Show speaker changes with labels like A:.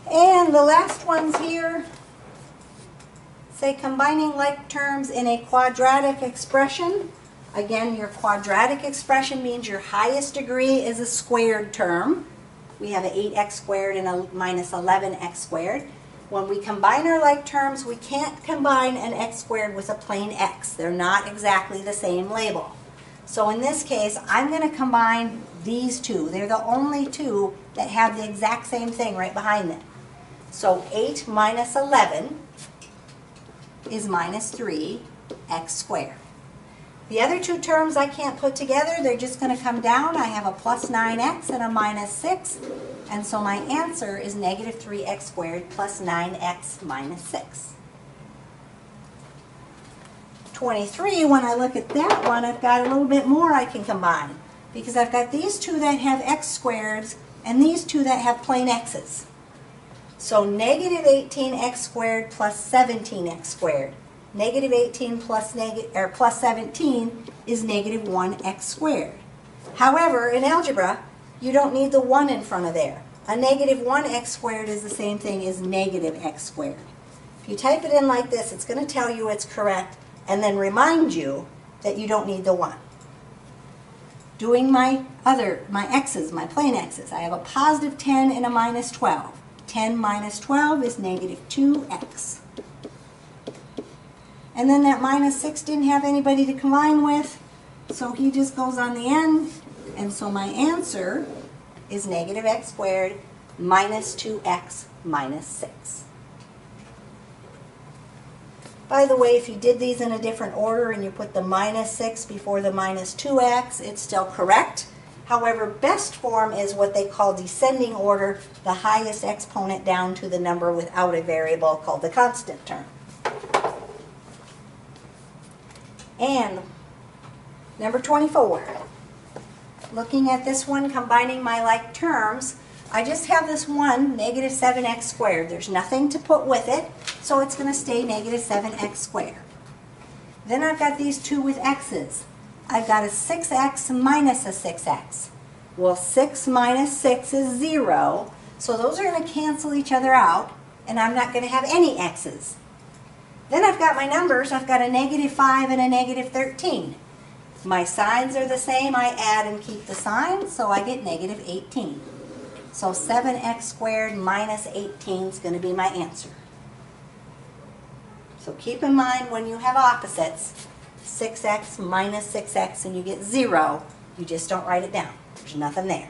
A: And the last ones here say combining like terms in a quadratic expression. Again, your quadratic expression means your highest degree is a squared term. We have an 8x squared and a minus 11x squared. When we combine our like terms, we can't combine an x squared with a plain x. They're not exactly the same label. So in this case, I'm going to combine these two. They're the only two that have the exact same thing right behind them. So 8 minus 11 is minus 3x squared. The other two terms I can't put together, they're just going to come down. I have a plus 9x and a minus 6, and so my answer is negative 3x squared plus 9x minus 6. 23, when I look at that one, I've got a little bit more I can combine, because I've got these two that have x squareds and these two that have plain x's. So negative 18x squared plus 17x squared. Negative 18 plus 17 is negative 1x squared. However, in algebra, you don't need the 1 in front of there. A negative 1x squared is the same thing as negative x squared. If you type it in like this, it's going to tell you it's correct and then remind you that you don't need the 1. Doing my x's, my plain x's, I have a positive 10 and a minus 12. 10 minus 12 is negative 2x. And then that minus 6 didn't have anybody to combine with, so he just goes on the end. And so my answer is negative x squared minus 2x minus 6. By the way, if you did these in a different order and you put the minus 6 before the minus 2x, it's still correct. However, best form is what they call descending order, the highest exponent down to the number without a variable called the constant term. And number 24, looking at this one, combining my like terms, I just have this one, negative 7x squared. There's nothing to put with it, so it's going to stay negative 7x squared. Then I've got these two with x's. I've got a 6x minus a 6x. Well, 6 minus 6 is 0, so those are going to cancel each other out, and I'm not going to have any x's. Then I've got my numbers. I've got a negative 5 and a negative 13. My signs are the same. I add and keep the signs, so I get negative 18. So 7x squared minus 18 is going to be my answer. So keep in mind when you have opposites, 6x minus 6x and you get 0, you just don't write it down. There's nothing there.